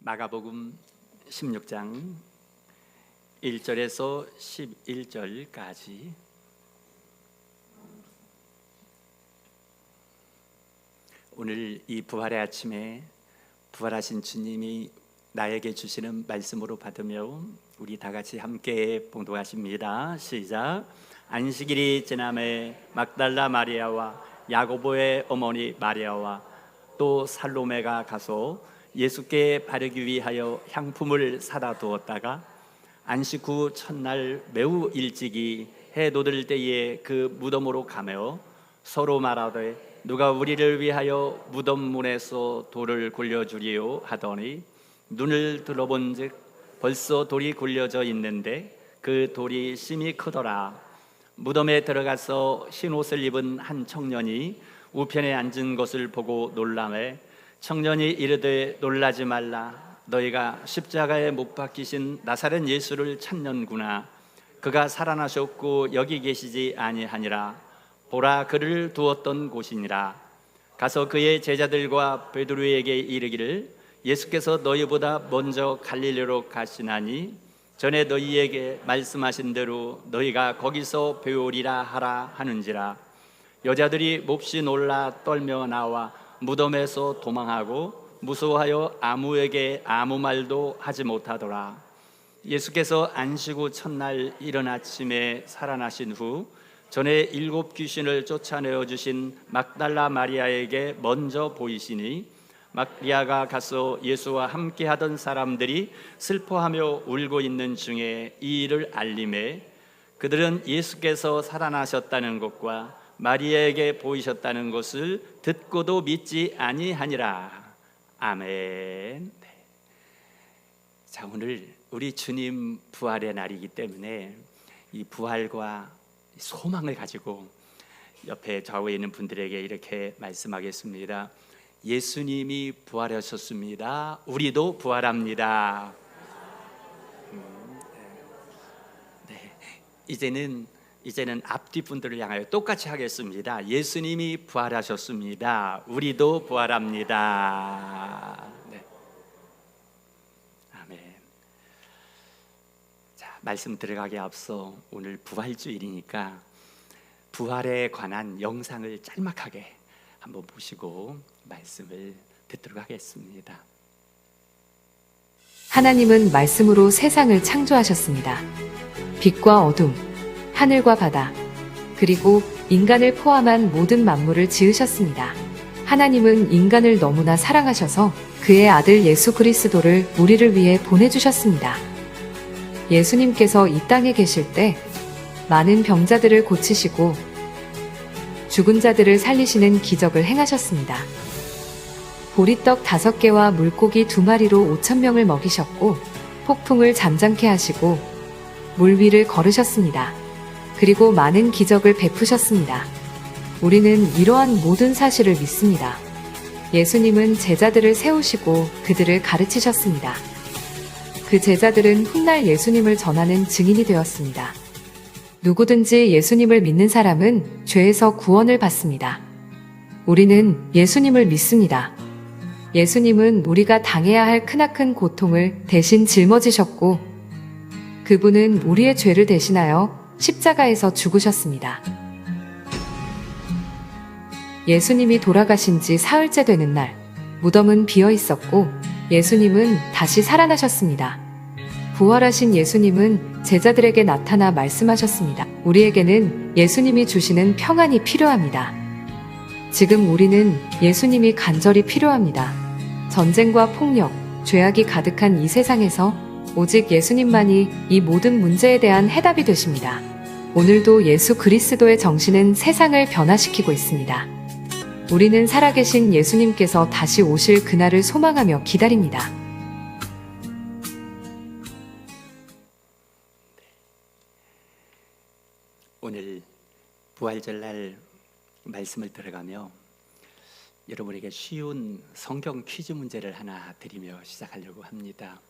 마가복음 16장 1절에서 11절까지 오늘 이 부활의 아침에 부활하신 주님이 나에게 주시는 말씀으로 받으며 우리 다 같이 함께 봉독하십니다. 시작. 안식일이 지남에 막달라 마리아와 야고보의 어머니 마리아와 또 살로메가 가서 예수께 바르기 위하여 향품을 사다 두었다가 안식 후 첫날 매우 일찍이 해 돋을 때에 그 무덤으로 가며 서로 말하되 누가 우리를 위하여 무덤 문에서 돌을 굴려주리요 하더니 눈을 들어본즉 벌써 돌이 굴려져 있는데 그 돌이 심히 크더라. 무덤에 들어가서 흰 옷을 입은 한 청년이 우편에 앉은 것을 보고 놀라매 청년이 이르되 놀라지 말라. 너희가 십자가에 못 박히신 나사렛 예수를 찾는구나. 그가 살아나셨고 여기 계시지 아니하니라. 보라, 그를 두었던 곳이니라. 가서 그의 제자들과 베드로에게 이르기를 예수께서 너희보다 먼저 갈릴리로 가시나니 전에 너희에게 말씀하신 대로 너희가 거기서 배우리라 하라 하는지라. 여자들이 몹시 놀라 떨며 나와 무덤에서 도망하고 무서워하여 아무에게 아무 말도 하지 못하더라. 예수께서 안식 후 첫날 이른 아침에 살아나신 후 전에 7 귀신을 쫓아내어 주신 막달라 마리아에게 먼저 보이시니 마리아가 가서 예수와 함께 하던 사람들이 슬퍼하며 울고 있는 중에 이 일을 알림해 그들은 예수께서 살아나셨다는 것과 마리아에게 보이셨다는 것을 듣고도 믿지 아니하니라. 아멘. 자, 오늘 우리 주님 부활의 날이기 때문에 이 부활과 소망을 가지고 옆에 좌우에 있는 분들에게 이렇게 말씀하겠습니다. 예수님이 부활하셨습니다. 우리도 부활합니다. 네. 이제는 앞뒤 분들을 향하여 똑같이 하겠습니다. 예수님이 부활하셨습니다. 우리도 부활합니다. 네. 아멘. 자, 말씀 들어가기 앞서 오늘 부활주일이니까 부활에 관한 영상을 짤막하게 한번 보시고 말씀을 듣도록 하겠습니다. 하나님은 말씀으로 세상을 창조하셨습니다. 빛과 어둠, 하늘과 바다, 그리고 인간을 포함한 모든 만물을 지으셨습니다. 하나님은 인간을 너무나 사랑하셔서 그의 아들 예수 그리스도를 우리를 위해 보내주셨습니다. 예수님께서 이 땅에 계실 때 많은 병자들을 고치시고 죽은 자들을 살리시는 기적을 행하셨습니다. 보리떡 5개와 물고기 2마리로 5,000명을 먹이셨고 폭풍을 잠잠케 하시고 물 위를 걸으셨습니다. 그리고 많은 기적을 베푸셨습니다. 우리는 이러한 모든 사실을 믿습니다. 예수님은 제자들을 세우시고 그들을 가르치셨습니다. 그 제자들은 훗날 예수님을 전하는 증인이 되었습니다. 누구든지 예수님을 믿는 사람은 죄에서 구원을 받습니다. 우리는 예수님을 믿습니다. 예수님은 우리가 당해야 할 크나큰 고통을 대신 짊어지셨고 그분은 우리의 죄를 대신하여 십자가에서 죽으셨습니다. 예수님이 돌아가신 지 사흘째 되는 날, 무덤은 비어 있었고 예수님은 다시 살아나셨습니다. 부활하신 예수님은 제자들에게 나타나 말씀하셨습니다. 우리에게는 예수님이 주시는 평안이 필요합니다. 지금 우리는 예수님이 간절히 필요합니다. 전쟁과 폭력, 죄악이 가득한 이 세상에서 오직 예수님만이 이 모든 문제에 대한 해답이 되십니다. 오늘도 예수 그리스도의 정신은 세상을 변화시키고 있습니다. 우리는 살아계신 예수님께서 다시 오실 그날을 소망하며 기다립니다. 오늘 부활절날 말씀을 들어가며 여러분에게 쉬운 성경 퀴즈 문제를 하나 드리며 시작하려고 합니다.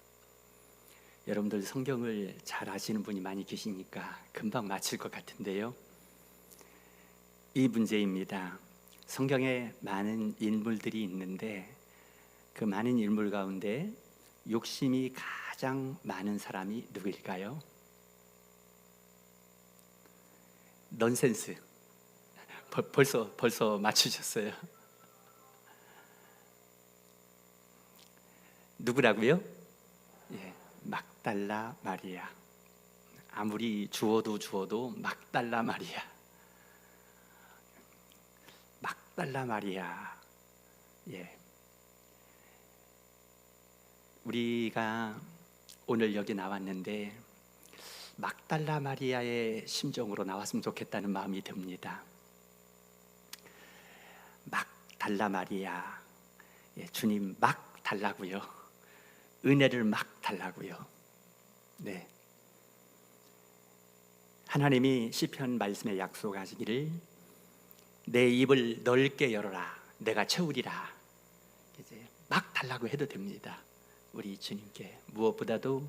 여러분들 성경을 잘 아시는 분이 많이 계시니까 금방 맞힐 것 같은데요. 이 문제입니다. 성경에 많은 인물들이 있는데 그 많은 인물 가운데 욕심이 가장 많은 사람이 누구일까요? 넌센스. 벌써 맞추셨어요. 누구라고요? 예, 막달라 마리아. 아무리 주어도 막달라 마리아. 막달라 마리아. 예. 우리가 오늘 여기 나왔는데 막달라 마리아의 심정으로 나왔으면 좋겠다는 마음이 듭니다. 막달라 마리아. 예, 주님 막 달라고요. 은혜를 막 달라고요. 네. 하나님이 시편 말씀에 약속하시기를 내 입을 넓게 열어라 내가 채우리라. 이제 막 달라고 해도 됩니다. 우리 주님께 무엇보다도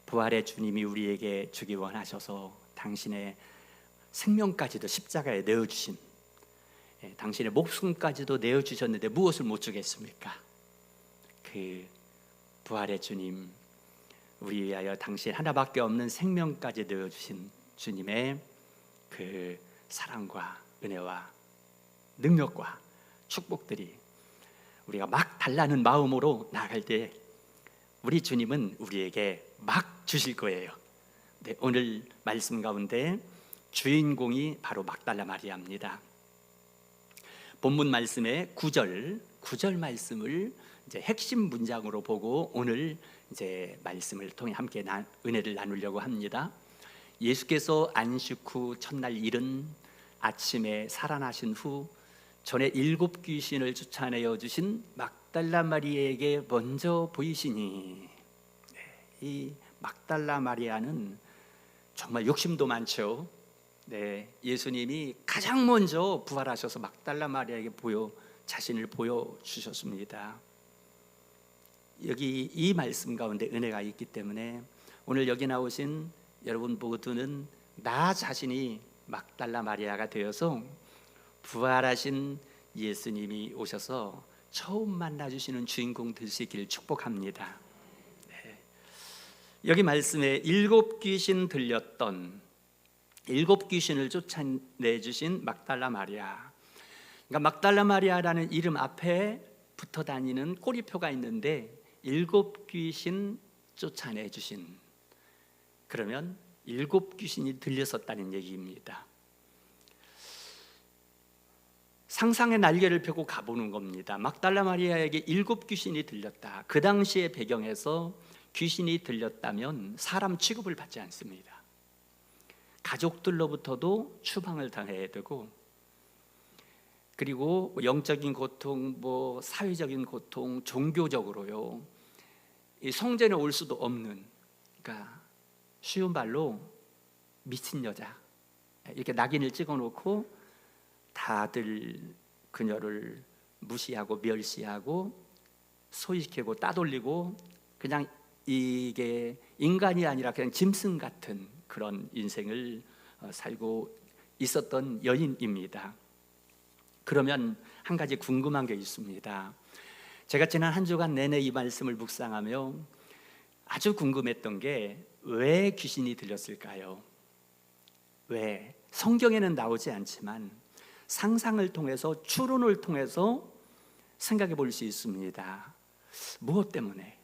부활의 주님이 우리에게 주기 원하셔서 당신의 생명까지도 십자가에 내어주신, 당신의 목숨까지도 내어주셨는데 무엇을 못 주겠습니까? 그 부활의 주님, 우리 위하여 당신 하나밖에 없는 생명까지 내어주신 주님의 그 사랑과 은혜와 능력과 축복들이 우리가 막 달라는 마음으로 나아갈 때 우리 주님은 우리에게 막 주실 거예요. 네, 오늘 말씀 가운데 주인공이 바로 막달라 마리아입니다. 본문 말씀의 9절 말씀을 이제 핵심 문장으로 보고 오늘 이제 말씀을 통해 함께 은혜를 나누려고 합니다. 예수께서 안식 후 첫날 이른 아침에 살아나신 후 전에 7 귀신을 쫓아내어 주신 막달라 마리아에게 먼저 보이시니, 이 막달라 마리아는 정말 욕심도 많죠. 네, 예수님이 가장 먼저 부활하셔서 막달라 마리아에게 자신을 보여주셨습니다. 여기 이 말씀 가운데 은혜가 있기 때문에 오늘 여기 나오신 여러분 모두는 나 자신이 막달라 마리아가 되어서 부활하신 예수님이 오셔서 처음 만나주시는 주인공 되시길 축복합니다. 네. 여기 말씀에 7 귀신 들렸던 7 귀신을 쫓아내주신 막달라 마리아. 그러니까 막달라 마리아라는 이름 앞에 붙어 다니는 꼬리표가 있는데 7 귀신 쫓아내주신, 그러면 7 귀신이 들렸었다는 얘기입니다. 상상의 날개를 펴고 가보는 겁니다. 막달라 마리아에게 7 귀신이 들렸다. 그 당시의 배경에서 귀신이 들렸다면 사람 취급을 받지 않습니다. 가족들로부터도 추방을 당해야 되고, 그리고 영적인 고통, 사회적인 고통, 종교적으로요, 이 성전에 올 수도 없는, 그러니까 쉬운 말로 미친 여자, 이렇게 낙인을 찍어놓고 다들 그녀를 무시하고 멸시하고 소위시키고 따돌리고, 그냥 이게 인간이 아니라 그냥 짐승 같은 그런 인생을 살고 있었던 여인입니다. 그러면 한 가지 궁금한 게 있습니다. 제가 지난 한 주간 내내 이 말씀을 묵상하며 아주 궁금했던 게 왜 귀신이 들렸을까요? 왜? 성경에는 나오지 않지만 상상을 통해서, 추론을 통해서 생각해 볼 수 있습니다. 무엇 때문에?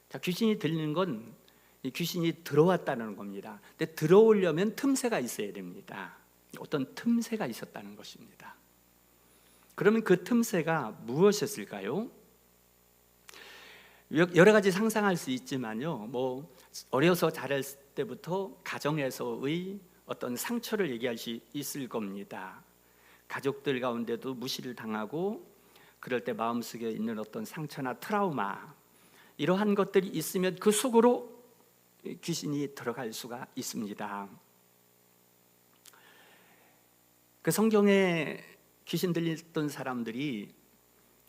자, 귀신이 들리는 건 이 귀신이 들어왔다는 겁니다. 근데 들어오려면 틈새가 있어야 됩니다. 어떤 틈새가 있었다는 것입니다. 그러면 그 틈새가 무엇이었을까요? 여러 가지 상상할 수 있지만요, 어려서 자랄 때부터 가정에서의 어떤 상처를 얘기할 수 있을 겁니다. 가족들 가운데도 무시를 당하고, 그럴 때 마음속에 있는 어떤 상처나 트라우마, 이러한 것들이 있으면 그 속으로 귀신이 들어갈 수가 있습니다. 그 성경에 귀신 들렸던 사람들이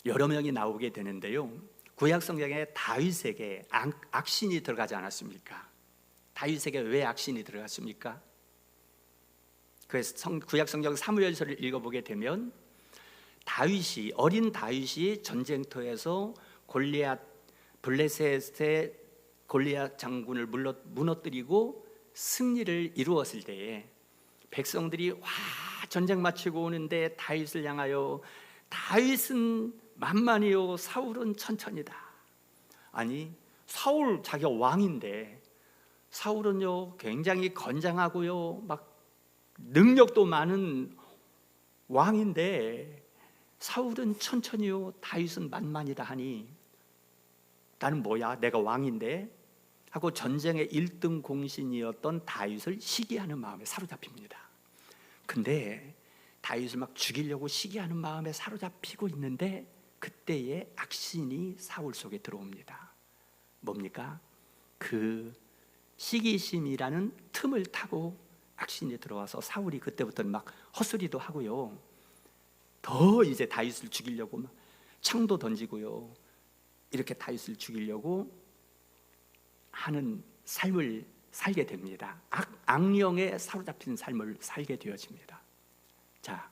여러 명이 나오게 되는데요, 구약 성경에 다윗에게 악신이 들어가지 않았습니까? 다윗에게 왜 악신이 들어갔습니까? 그래서 구약 성경 사무엘서를 읽어보게 되면 어린 다윗이 전쟁터에서 골리앗 블레셋의 골리앗 장군을 무너뜨리고 승리를 이루었을 때에 백성들이 와 전쟁 마치고 오는데 다윗을 향하여 다윗은 만만이요 사울은 천천히다. 아니 사울 자기가 왕인데 사울은요 굉장히 건장하고요 막 능력도 많은 왕인데 사울은 천천히요 다윗은 만만이다 하니 나는 뭐야 내가 왕인데 하고 전쟁의 1등 공신이었던 다윗을 시기하는 마음에 사로잡힙니다. 근데 다윗을 막 죽이려고 시기하는 마음에 사로잡히고 있는데 그때의 악신이 사울 속에 들어옵니다. 뭡니까? 그 시기심이라는 틈을 타고 악신이 들어와서 사울이 그때부터는 막 헛소리도 하고요. 더 이제 다윗을 죽이려고 막 창도 던지고요. 이렇게 다윗을 죽이려고 하는 삶을 살게 됩니다. 악령에 사로잡힌 삶을 살게 되어집니다. 자,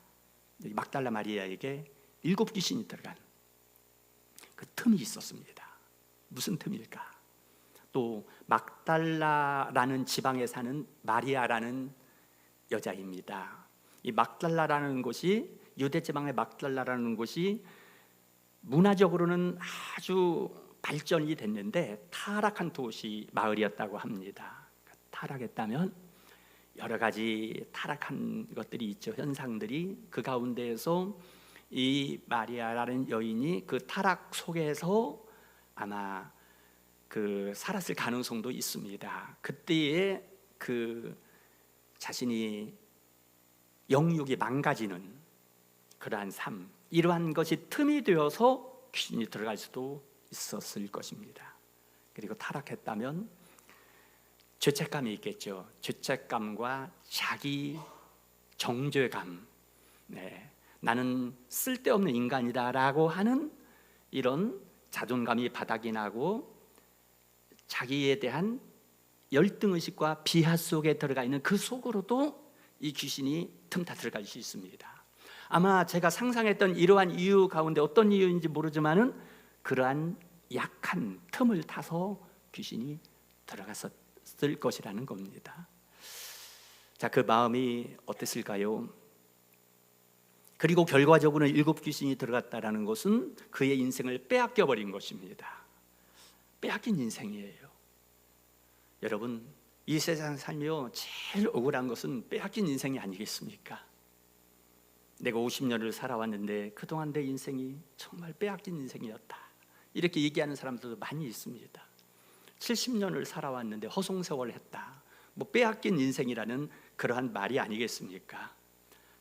막달라 마리아에게 7 귀신이 들어간 그 틈이 있었습니다. 무슨 틈일까? 또 막달라라는 지방에 사는 마리아라는 여자입니다. 이 막달라라는 곳이 유대 지방의 막달라라는 곳이 문화적으로는 아주 발전이 됐는데 타락한 도시 마을이었다고 합니다. 타락했다면 여러 가지 타락한 것들이 있죠. 현상들이 그 가운데에서 이 마리아라는 여인이 그 타락 속에서 아마 그 살았을 가능성도 있습니다. 그때에 그 자신이 영육이 망가지는 그러한 삶, 이러한 것이 틈이 되어서 귀신이 들어갈 수도 있었을 것입니다. 그리고 타락했다면 죄책감이 있겠죠. 죄책감과 자기 정죄감, 나는 쓸데없는 인간이다라고 하는 이런 자존감이 바닥이 나고 자기에 대한 열등의식과 비하 속에 들어가 있는 그 속으로도 이 귀신이 틈타 들어갈 수 있습니다. 아마 제가 상상했던 이러한 이유 가운데 어떤 이유인지 모르지만은 그러한 약한 틈을 타서 귀신이 들어갔었을 것이라는 겁니다. 자, 그 마음이 어땠을까요? 그리고 결과적으로는 7 귀신이 들어갔다라는 것은 그의 인생을 빼앗겨 버린 것입니다. 빼앗긴 인생이에요. 여러분, 이 세상 살며 제일 억울한 것은 빼앗긴 인생이 아니겠습니까? 내가 50년을 살아왔는데 그동안 내 인생이 정말 빼앗긴 인생이었다, 이렇게 얘기하는 사람들도 많이 있습니다. 70년을 살아왔는데 허송세월을 했다, 뭐 빼앗긴 인생이라는 그러한 말이 아니겠습니까?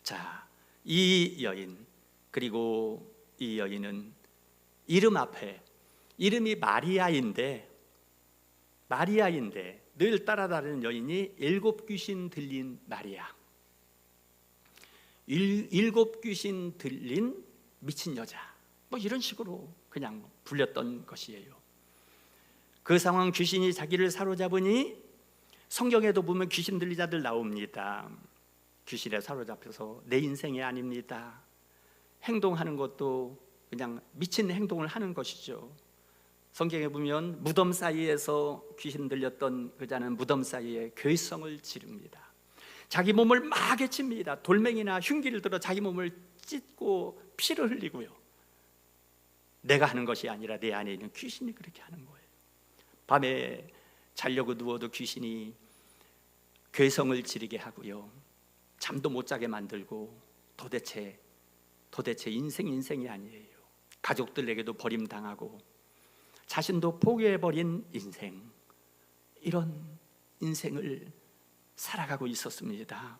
자, 이 여인, 그리고 이 여인은 이름 앞에 이름이 마리아인데 늘 따라다니는 여인이 7 귀신 들린 마리아, 7 귀신 들린 미친 여자, 뭐 이런 식으로 그냥 불렸던 것이에요. 그 상황, 귀신이 자기를 사로잡으니 성경에도 보면 귀신 들린 자들 나옵니다. 귀신에 사로잡혀서 내 인생이 아닙니다, 행동하는 것도 그냥 미친 행동을 하는 것이죠. 성경에 보면 무덤 사이에서 귀신 들렸던 그 자는 무덤 사이에 괴성을 지릅니다. 자기 몸을 막 해칩니다. 돌멩이나 흉기를 들어 자기 몸을 찢고 피를 흘리고요. 내가 하는 것이 아니라 내 안에 있는 귀신이 그렇게 하는 거예요. 밤에 자려고 누워도 귀신이 괴성을 지르게 하고요, 잠도 못 자게 만들고 도대체 인생이 아니에요. 가족들에게도 버림당하고 자신도 포기해버린 인생, 이런 인생을 살아가고 있었습니다.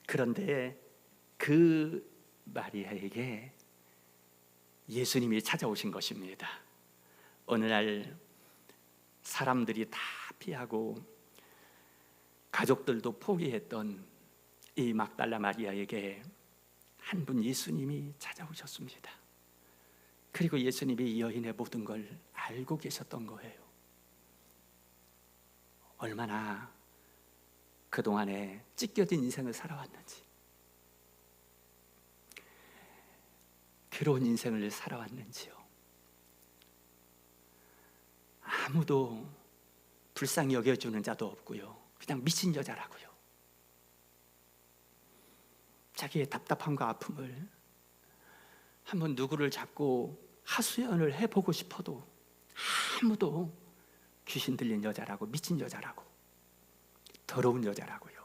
그런데 그 마리아에게 예수님이 찾아오신 것입니다. 어느 날 사람들이 다 피하고 가족들도 포기했던 이 막달라 마리아에게 한 분 예수님이 찾아오셨습니다. 그리고 예수님이 이 여인의 모든 걸 알고 계셨던 거예요. 얼마나 그동안에 찢겨진 인생을 살아왔는지, 괴로운 인생을 살아왔는지요. 아무도 불쌍히 여겨주는 자도 없고요. 그냥 미친 여자라고요. 자기의 답답함과 아픔을 한번 누구를 잡고 하소연을 해보고 싶어도 아무도 귀신 들린 여자라고, 미친 여자라고, 더러운 여자라고요.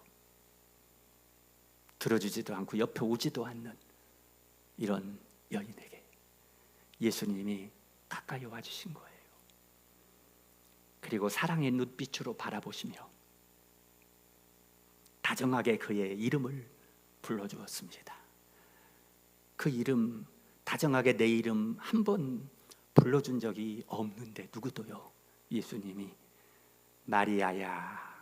들어주지도 않고 옆에 오지도 않는 이런 여인에게 예수님이 가까이 와주신 거예요. 그리고 사랑의 눈빛으로 바라보시며 다정하게 그의 이름을 불러주었습니다. 그 이름, 다정하게 내 이름 한 번 불러준 적이 없는데 누구도요. 예수님이 마리아야,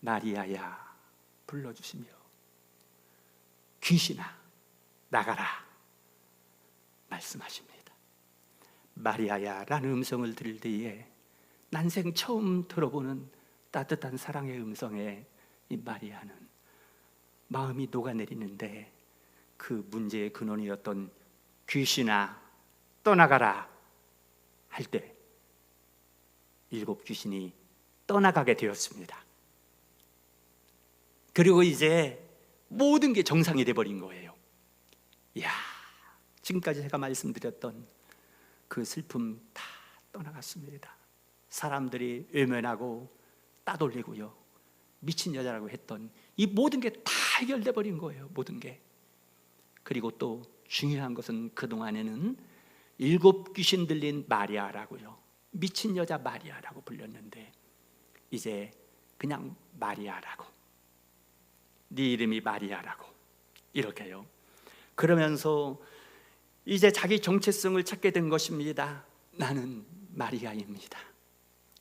마리아야 불러주시며 귀신아 나가라 말씀하십니다. 마리아야 라는 음성을 들을 때에 난생 처음 들어보는 따뜻한 사랑의 음성에 이 마리아는 마음이 녹아내리는데, 그 문제의 근원이었던 귀신아 떠나가라 할 때 7 귀신이 떠나가게 되었습니다. 그리고 이제 모든 게 정상이 돼버린 거예요. 이야, 지금까지 제가 말씀드렸던 그 슬픔 다 떠나갔습니다. 사람들이 외면하고 따돌리고요, 미친 여자라고 했던 이 모든 게 다 해결돼 버린 거예요. 모든 게. 그리고 또 중요한 것은 그동안에는 7 귀신 들린 마리아라고요, 미친 여자 마리아라고 불렸는데 이제 그냥 마리아라고, 네 이름이 마리아라고 이렇게요. 그러면서 이제 자기 정체성을 찾게 된 것입니다. 나는 마리아입니다.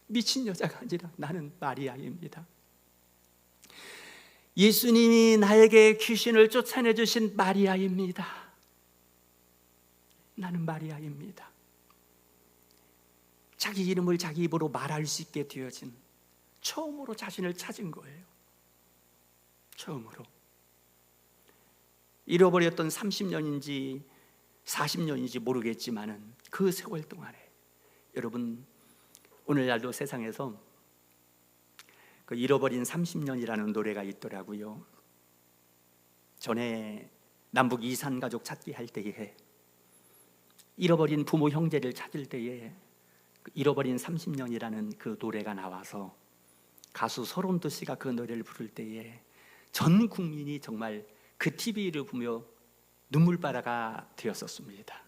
미친 여자가 아니라 나는 마리아입니다. 예수님이 나에게 귀신을 쫓아내 주신 마리아입니다. 나는 마리아입니다. 자기 이름을 자기 입으로 말할 수 있게 되어진, 처음으로 자신을 찾은 거예요. 처음으로. 잃어버렸던 30년인지 40년인지 모르겠지만은 그 세월 동안에 여러분, 오늘날도 세상에서 그 잃어버린 30년이라는 노래가 있더라고요. 전에 남북 이산 가족 찾기 할 때에 잃어버린 부모 형제를 찾을 때에 잃어버린 30년이라는 그 노래가 나와서 가수 서른도 씨가 그 노래를 부를 때에 전 국민이 정말 그 TV를 보며 눈물바다가 되었었습니다.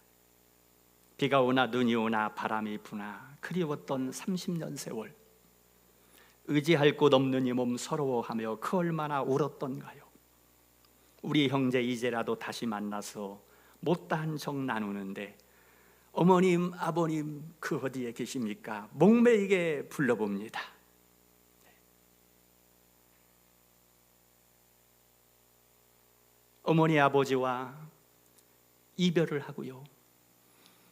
비가 오나 눈이 오나 바람이 부나 그리웠던 30년 세월, 의지할 곳 없는 이 몸 서러워하며 그 얼마나 울었던가요. 우리 형제 이제라도 다시 만나서 못다한 정 나누는데 어머님 아버님 그 어디에 계십니까? 목매이게 불러봅니다. 어머니 아버지와 이별을 하고요,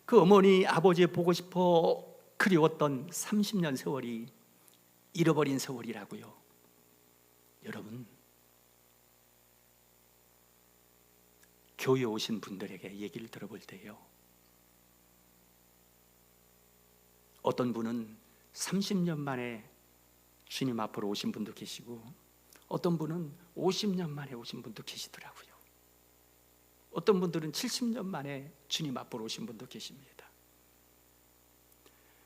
그 어머니 아버지 보고 싶어 그리웠던 30년 세월이 잃어버린 세월이라고요. 여러분, 교회 오신 분들에게 얘기를 들어볼 때요, 어떤 분은 30년 만에 주님 앞으로 오신 분도 계시고 어떤 분은 50년 만에 오신 분도 계시더라고요. 어떤 분들은 70년 만에 주님 앞으로 오신 분도 계십니다.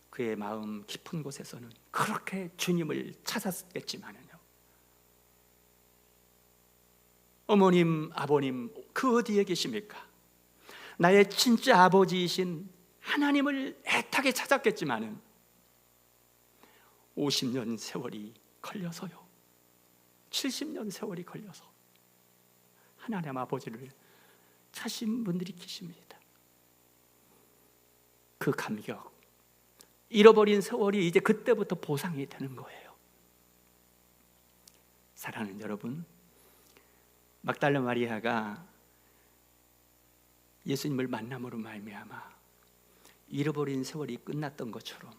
그의 마음 깊은 곳에서는 그렇게 주님을 찾았겠지만은요, 어머님 아버님 그 어디에 계십니까? 나의 진짜 아버지이신 하나님을 애타게 찾았겠지만은 50년 세월이 걸려서요, 70년 세월이 걸려서 하나님 아버지를 찾으신 분들이 계십니다. 그 감격, 잃어버린 세월이 이제 그때부터 보상이 되는 거예요. 사랑하는 여러분, 막달라 마리아가 예수님을 만남으로 말미암아 잃어버린 세월이 끝났던 것처럼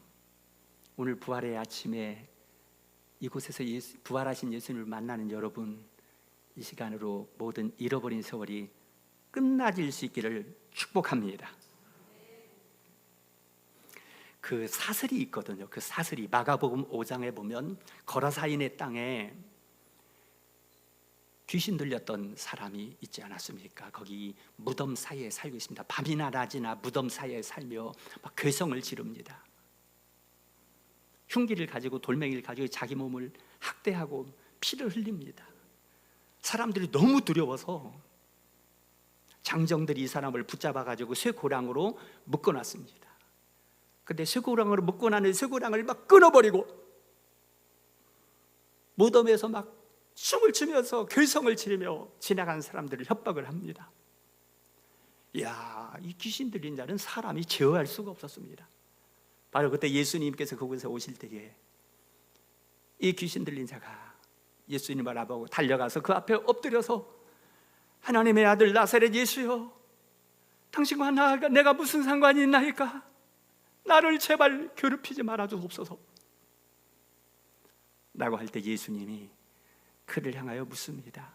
오늘 부활의 아침에 이곳에서 부활하신 예수님을 만나는 여러분, 이 시간으로 모든 잃어버린 세월이 끝나질 수 있기를 축복합니다. 그 사슬이 있거든요. 그 사슬이 마가복음 5장에 보면 거라사인의 땅에 귀신 들렸던 사람이 있지 않았습니까? 거기 무덤 사이에 살고 있습니다. 밤이나 낮이나 무덤 사이에 살며 막 괴성을 지릅니다. 흉기를 가지고 돌멩이를 가지고 자기 몸을 학대하고 피를 흘립니다. 사람들이 너무 두려워서 장정들이 이 사람을 붙잡아 가지고 쇠고랑으로 묶어놨습니다. 근데 쇠고랑으로 묶어놨는 쇠고랑을 막 끊어버리고 무덤에서 막 춤을 추면서 괴성을 지르며 지나간 사람들을 협박을 합니다. 이야, 이 귀신 들린 자는 사람이 제어할 수가 없었습니다. 바로 그때 예수님께서 그곳에 오실 때에 이 귀신 들린 자가 예수님을 알아보고 달려가서 그 앞에 엎드려서 하나님의 아들 나사렛 예수여, 당신과 내가 무슨 상관이 있나이까? 나를 제발 괴롭히지 말아 주옵소서 라고 할 때 예수님이 그를 향하여 묻습니다.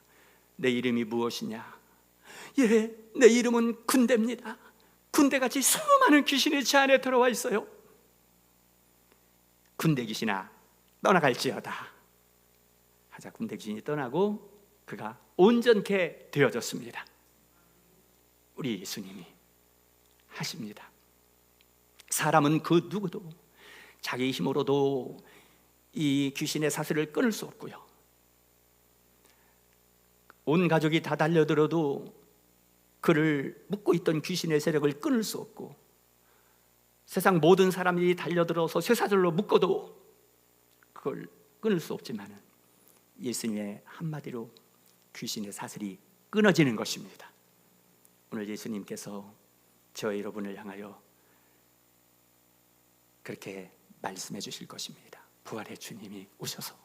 내 이름이 무엇이냐? 예, 내 이름은 군대입니다. 군대같이 수많은 귀신이 제 안에 들어와 있어요. 군대 귀신아, 떠나갈지어다 하자 군대 귀신이 떠나고 그가 온전케 되어졌습니다. 우리 예수님이 하십니다. 사람은 그 누구도 자기 힘으로도 이 귀신의 사슬을 끊을 수 없고요, 온 가족이 다 달려들어도 그를 묶고 있던 귀신의 세력을 끊을 수 없고, 세상 모든 사람이 달려들어서 쇠사슬로 묶어도 그걸 끊을 수 없지만 예수님의 한마디로 귀신의 사슬이 끊어지는 것입니다. 오늘 예수님께서 저와 여러분을 향하여 그렇게 말씀해 주실 것입니다. 부활의 주님이 오셔서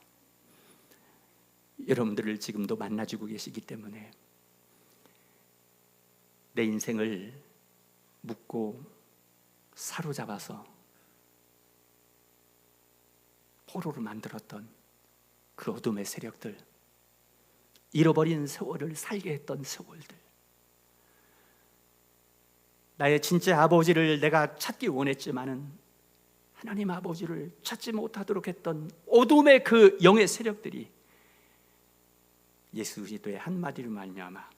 여러분들을 지금도 만나주고 계시기 때문에 내 인생을 묶고 사로잡아서 포로로 만들었던 그 어둠의 세력들, 잃어버린 세월을 살게 했던 세월들, 나의 진짜 아버지를 내가 찾기 원했지만은 하나님 아버지를 찾지 못하도록 했던 어둠의 그 영의 세력들이 예수 그리스도의 한마디로 말미암아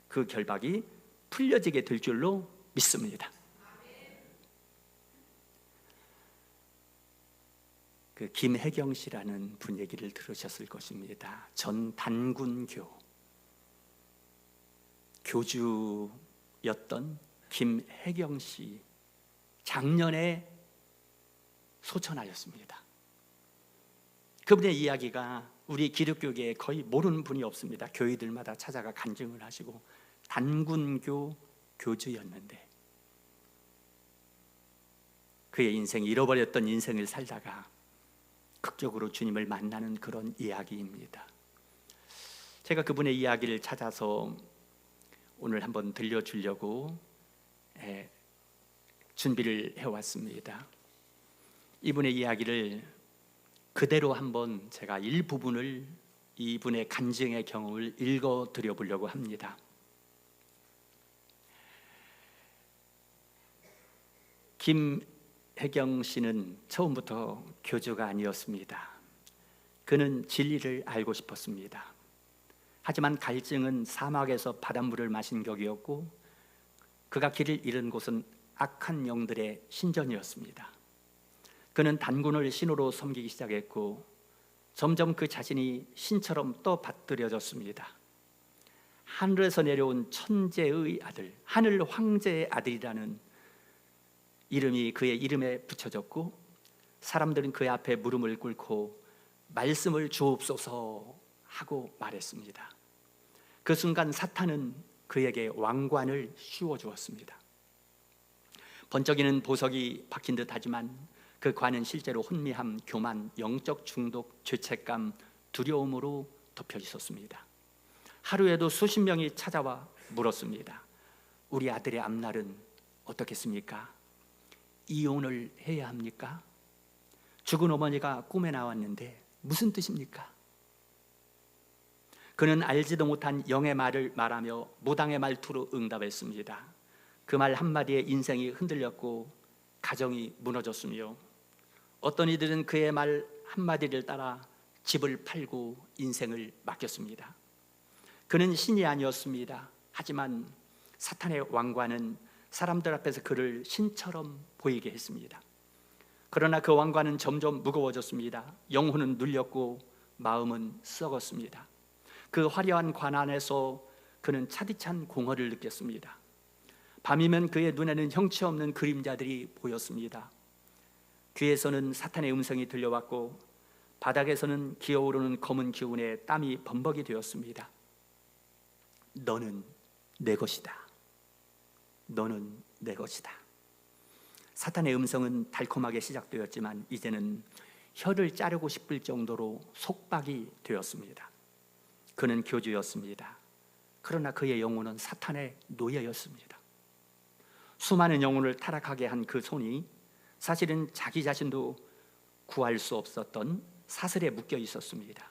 그 결박이 풀려지게 될 줄로 믿습니다. 그 김혜경 씨라는 분 얘기를 들으셨을 것입니다. 전 단군교 교주였던 김혜경 씨, 작년에 소천하였습니다. 그분의 이야기가 우리 기독교계에 거의 모르는 분이 없습니다. 교회들마다 찾아가 간증을 하시고 단군교 교주였는데 그의 인생, 잃어버렸던 인생을 살다가 극적으로 주님을 만나는 그런 이야기입니다. 제가 그분의 이야기를 찾아서 오늘 한번 들려주려고 준비를 해왔습니다. 이분의 이야기를 그대로 한번 제가 일부분을 이분의 간증의 경험을 읽어드려 보려고 합니다. 김혜경 씨는 처음부터 교주가 아니었습니다. 그는 진리를 알고 싶었습니다. 하지만 갈증은 사막에서 바닷물을 마신 격이었고 그가 길을 잃은 곳은 악한 영들의 신전이었습니다. 그는 단군을 신으로 섬기기 시작했고 점점 그 자신이 신처럼 떠받들여졌습니다. 하늘에서 내려온 천재의 아들, 하늘 황제의 아들이라는 이름이 그의 이름에 붙여졌고 사람들은 그의 앞에 무릎을 꿇고 말씀을 주옵소서 하고 말했습니다. 그 순간 사탄은 그에게 왕관을 씌워주었습니다. 번쩍이는 보석이 박힌 듯하지만 그 관은 실제로 혼미함, 교만, 영적 중독, 죄책감, 두려움으로 덮여 있었습니다. 하루에도 수십 명이 찾아와 물었습니다. 우리 아들의 앞날은 어떻겠습니까? 이혼을 해야 합니까? 죽은 어머니가 꿈에 나왔는데 무슨 뜻입니까? 그는 알지도 못한 영의 말을 말하며 무당의 말투로 응답했습니다. 그 말 한마디에 인생이 흔들렸고 가정이 무너졌으며 어떤 이들은 그의 말 한마디를 따라 집을 팔고 인생을 맡겼습니다. 그는 신이 아니었습니다. 하지만 사탄의 왕관은 사람들 앞에서 그를 신처럼 보이게 했습니다. 그러나 그 왕관은 점점 무거워졌습니다. 영혼은 눌렸고 마음은 썩었습니다. 그 화려한 관 안에서 그는 차디찬 공허를 느꼈습니다. 밤이면 그의 눈에는 형체 없는 그림자들이 보였습니다. 귀에서는 사탄의 음성이 들려왔고 바닥에서는 기어오르는 검은 기운에 땀이 범벅이 되었습니다. 너는 내 것이다. 너는 내 것이다. 사탄의 음성은 달콤하게 시작되었지만 이제는 혀를 자르고 싶을 정도로 속박이 되었습니다. 그는 교주였습니다. 그러나 그의 영혼은 사탄의 노예였습니다. 수많은 영혼을 타락하게 한 그 손이 사실은 자기 자신도 구할 수 없었던 사슬에 묶여 있었습니다.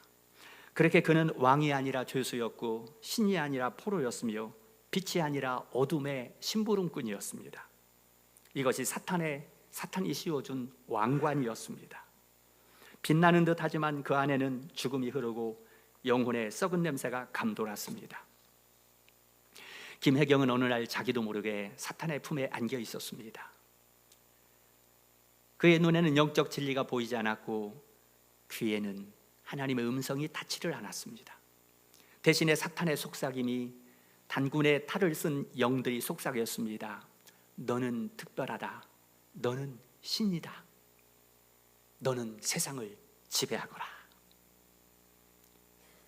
그렇게 그는 왕이 아니라 죄수였고 신이 아니라 포로였으며 빛이 아니라 어둠의 심부름꾼이었습니다. 이것이 사탄이 씌워준 왕관이었습니다. 빛나는 듯 하지만 그 안에는 죽음이 흐르고 영혼의 썩은 냄새가 감돌았습니다. 김혜경은 어느 날 자기도 모르게 사탄의 품에 안겨 있었습니다. 그의 눈에는 영적 진리가 보이지 않았고 귀에는 하나님의 음성이 닿지를 않았습니다. 대신에 사탄의 속삭임이 단군의 탈을 쓴 영들이 속삭였습니다. 너는 특별하다. 너는 신이다. 너는 세상을 지배하거라.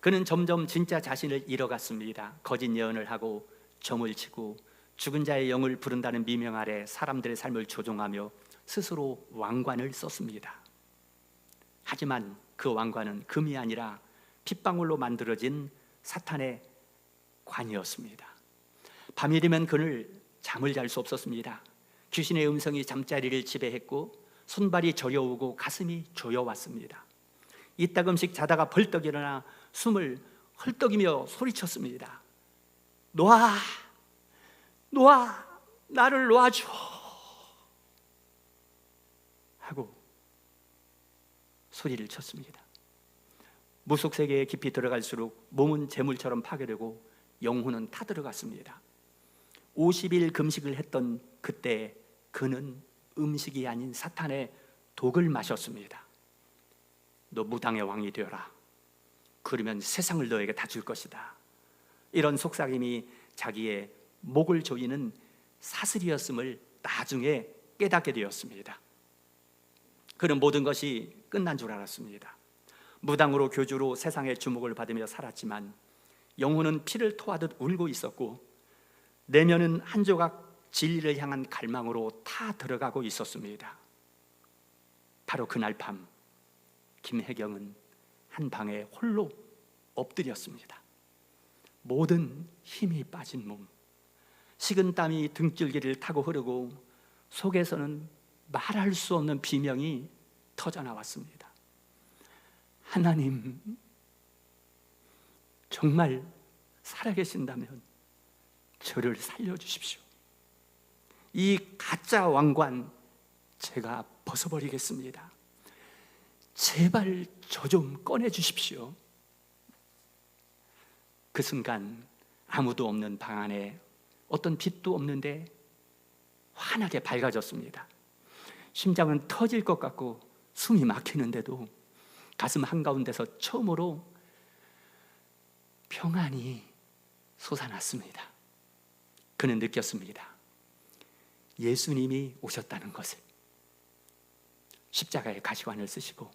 그는 점점 진짜 자신을 잃어갔습니다. 거짓 예언을 하고 점을 치고 죽은 자의 영을 부른다는 미명 아래 사람들의 삶을 조종하며 스스로 왕관을 썼습니다. 하지만 그 왕관은 금이 아니라 핏방울로 만들어진 사탄의 관이었습니다. 밤이 되면 그는 잠을 잘 수 없었습니다. 귀신의 음성이 잠자리를 지배했고 손발이 저려오고 가슴이 조여왔습니다. 이따금씩 자다가 벌떡 일어나 숨을 헐떡이며 소리쳤습니다. 놓아, 놓아, 나를 놓아줘 하고 소리를 쳤습니다. 무속 세계에 깊이 들어갈수록 몸은 재물처럼 파괴되고 영혼은 타들어갔습니다. 50일 금식을 했던 그때 그는 음식이 아닌 사탄의 독을 마셨습니다. 너 무당의 왕이 되어라. 그러면 세상을 너에게 다 줄 것이다. 이런 속삭임이 자기의 목을 조이는 사슬이었음을 나중에 깨닫게 되었습니다. 그는 모든 것이 끝난 줄 알았습니다. 무당으로 교주로 세상의 주목을 받으며 살았지만 영혼은 피를 토하듯 울고 있었고 내면은 한 조각 진리를 향한 갈망으로 타 들어가고 있었습니다. 바로 그날 밤 김혜경은 한 방에 홀로 엎드렸습니다. 모든 힘이 빠진 몸, 식은 땀이 등줄기를 타고 흐르고 속에서는 말할 수 없는 비명이 터져 나왔습니다. 하나님, 정말 살아계신다면 저를 살려주십시오. 이 가짜 왕관 제가 벗어버리겠습니다. 제발 저 좀 꺼내주십시오. 그 순간 아무도 없는 방 안에 어떤 빛도 없는데 환하게 밝아졌습니다. 심장은 터질 것 같고 숨이 막히는데도 가슴 한가운데서 처음으로 평안이 솟아났습니다. 그는 느꼈습니다. 예수님이 오셨다는 것을. 십자가의 가시관을 쓰시고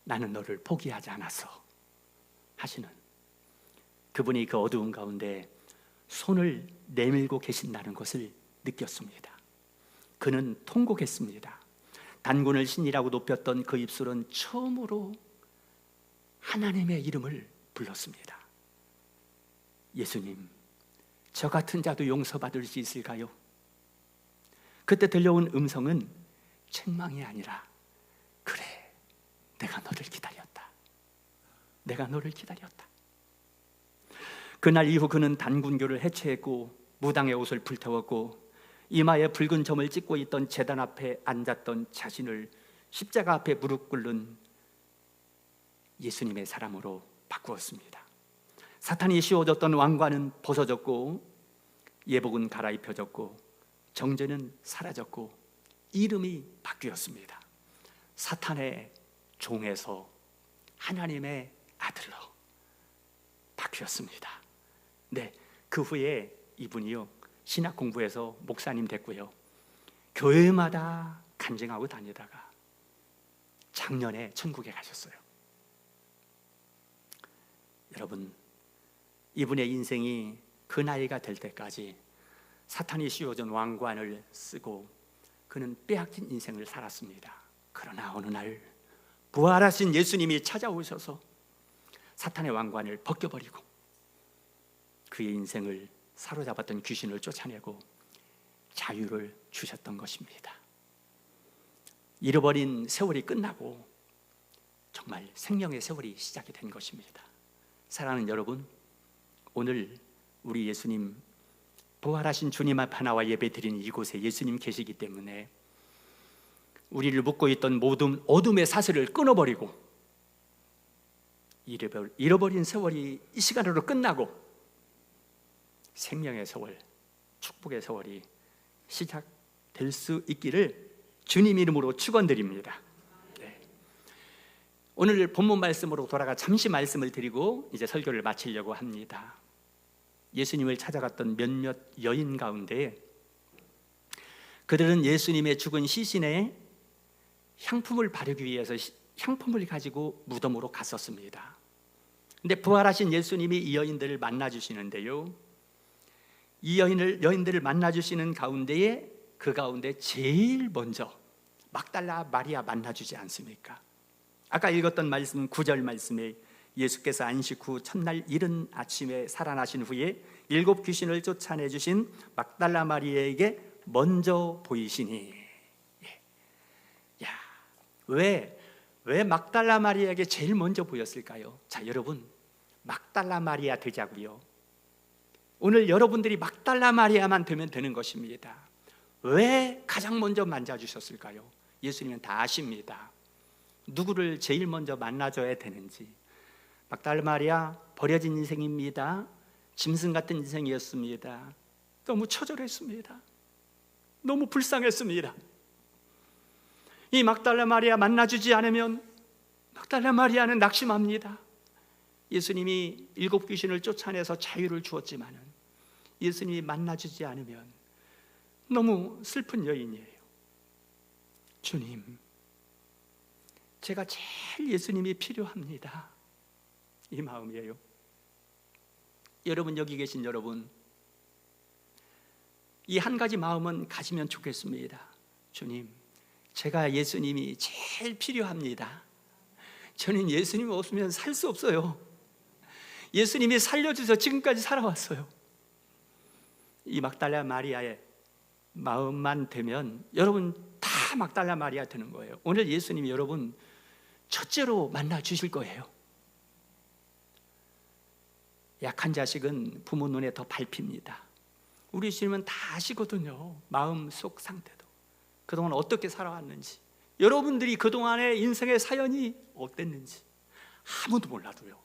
나는 너를 포기하지 않았어 하시는 그분이 그 어두운 가운데 손을 내밀고 계신다는 것을 느꼈습니다. 그는 통곡했습니다. 단군을 신이라고 높였던 그 입술은 처음으로 하나님의 이름을 불렀습니다. 예수님, 저 같은 자도 용서받을 수 있을까요? 그때 들려온 음성은 책망이 아니라 그래, 내가 너를 기다렸다. 내가 너를 기다렸다. 그날 이후 그는 단군교를 해체했고 무당의 옷을 불태웠고 이마에 붉은 점을 찍고 있던 제단 앞에 앉았던 자신을 십자가 앞에 무릎 꿇는 예수님의 사람으로 바꾸었습니다. 사탄이 씌워줬던 왕관은 벗어졌고 예복은 갈아입혀졌고 정죄는 사라졌고 이름이 바뀌었습니다. 사탄의 종에서 하나님의 아들로 바뀌었습니다. 네, 그 후에 이분이요 신학 공부해서 목사님 됐고요, 교회마다 간증하고 다니다가 작년에 천국에 가셨어요. 여러분, 이분의 인생이 그 나이가 될 때까지 사탄이 씌워준 왕관을 쓰고 그는 빼앗긴 인생을 살았습니다. 그러나 어느 날 부활하신 예수님이 찾아오셔서 사탄의 왕관을 벗겨버리고 그의 인생을 사로잡았던 귀신을 쫓아내고 자유를 주셨던 것입니다. 잃어버린 세월이 끝나고 정말 생명의 세월이 시작이 된 것입니다. 사랑하는 여러분, 오늘 우리 예수님, 부활하신 주님 앞 하나와 예배드리는 이곳에 예수님 계시기 때문에 우리를 묶고 있던 모든 어둠의 사슬을 끊어버리고 잃어버린 세월이 이 시간으로 끝나고 생명의 세월, 축복의 세월이 시작될 수 있기를 주님 이름으로 축원드립니다. 네. 오늘 본문 말씀으로 돌아가 잠시 말씀을 드리고 이제 설교를 마치려고 합니다. 예수님을 찾아갔던 몇몇 여인 가운데 그들은 예수님의 죽은 시신에 향품을 바르기 위해서 향품을 가지고 무덤으로 갔었습니다. 근데 부활하신 예수님이 이 여인들을 만나 주시는데요, 이 여인들을 만나 주시는 가운데에 그 가운데 제일 먼저 막달라 마리아 만나 주지 않습니까? 아까 읽었던 말씀 9절 말씀에 예수께서 안식 후 첫날 이른 아침에 살아나신 후에 7 귀신을 쫓아내 주신 막달라 마리아에게 먼저 보이시니, 왜 막달라 마리아에게 제일 먼저 보였을까요? 자, 여러분, 막달라 마리아 되자고요. 오늘 여러분들이 막달라 마리아만 되면 되는 것입니다. 왜 가장 먼저 만져주셨을까요? 예수님은 다 아십니다. 누구를 제일 먼저 만나줘야 되는지. 막달라 마리아, 버려진 인생입니다. 짐승 같은 인생이었습니다. 너무 처절했습니다. 너무 불쌍했습니다. 이 막달라 마리아 만나주지 않으면 막달라 마리아는 낙심합니다. 예수님이 7 귀신을 쫓아내서 자유를 주었지만은 예수님이 만나주지 않으면 너무 슬픈 여인이에요. 주님, 제가 제일 예수님이 필요합니다. 이 마음이에요. 여러분, 여기 계신 여러분, 이 한 가지 마음은 가지면 좋겠습니다. 주님, 제가 예수님이 제일 필요합니다. 저는 예수님 없으면 살 수 없어요. 예수님이 살려주셔서 지금까지 살아왔어요. 이 막달라 마리아의 마음만 되면 여러분 다 막달라 마리아 되는 거예요. 오늘 예수님이 여러분 첫째로 만나 주실 거예요. 약한 자식은 부모 눈에 더 밟힙니다. 우리 예수님은 다 아시거든요. 마음속 상태도, 그동안 어떻게 살아왔는지, 여러분들이 그동안의 인생의 사연이 어땠는지 아무도 몰라도요,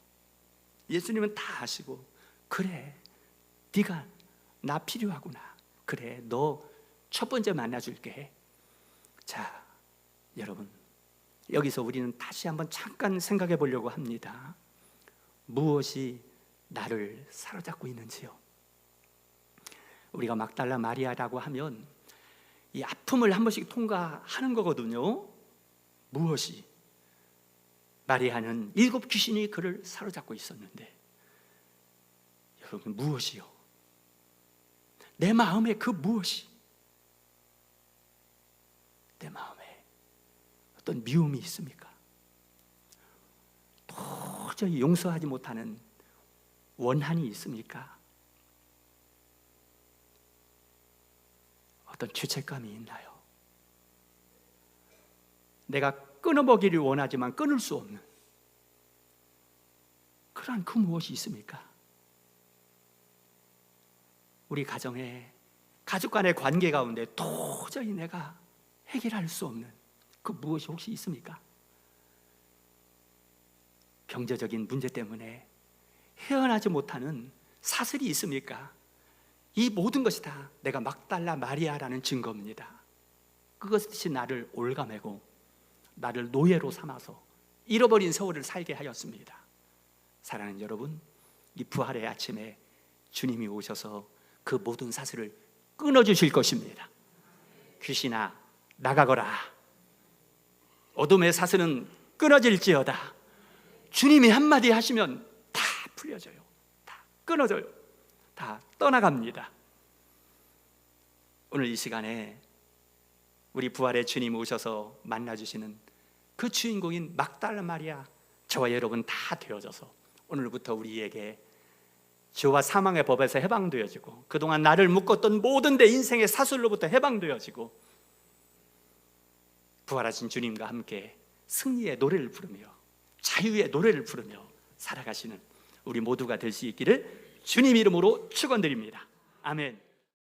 예수님은 다 아시고, 그래, 네가 나 필요하구나, 그래, 너 첫 번째 만나줄게. 자, 여러분, 여기서 우리는 다시 한번 잠깐 생각해 보려고 합니다. 무엇이 나를 사로잡고 있는지요? 우리가 막달라 마리아라고 하면 이 아픔을 한 번씩 통과하는 거거든요. 무엇이? 마리아는 7 귀신이 그를 사로잡고 있었는데, 여러분, 무엇이요? 내 마음에 그 무엇이, 내 마음에 어떤 미움이 있습니까? 도저히 용서하지 못하는 원한이 있습니까? 어떤 죄책감이 있나요? 내가 끊어보기를 원하지만 끊을 수 없는 그러한 그 무엇이 있습니까? 우리 가정에 가족 간의 관계 가운데 도저히 내가 해결할 수 없는 그 무엇이 혹시 있습니까? 경제적인 문제 때문에 헤어나지 못하는 사슬이 있습니까? 이 모든 것이 다 내가 막달라 마리아라는 증거입니다. 그것이 나를 올가매고 나를 노예로 삼아서 잃어버린 세월을 살게 하였습니다. 사랑하는 여러분, 이 부활의 아침에 주님이 오셔서 그 모든 사슬을 끊어주실 것입니다. 귀신아 나가거라. 어둠의 사슬은 끊어질지어다. 주님이 한마디 하시면 다 풀려져요. 다 끊어져요. 다 떠나갑니다. 오늘 이 시간에 우리 부활의 주님 오셔서 만나주시는 그 주인공인 막달라 마리아, 저와 여러분 다 되어져서 오늘부터 우리에게 죄와 사망의 법에서 해방되어지고 그동안 나를 묶었던 모든 내 인생의 사슬로부터 해방되어지고 부활하신 주님과 함께 승리의 노래를 부르며 자유의 노래를 부르며 살아가시는 우리 모두가 될 수 있기를 주님 이름으로 축원드립니다. 아멘.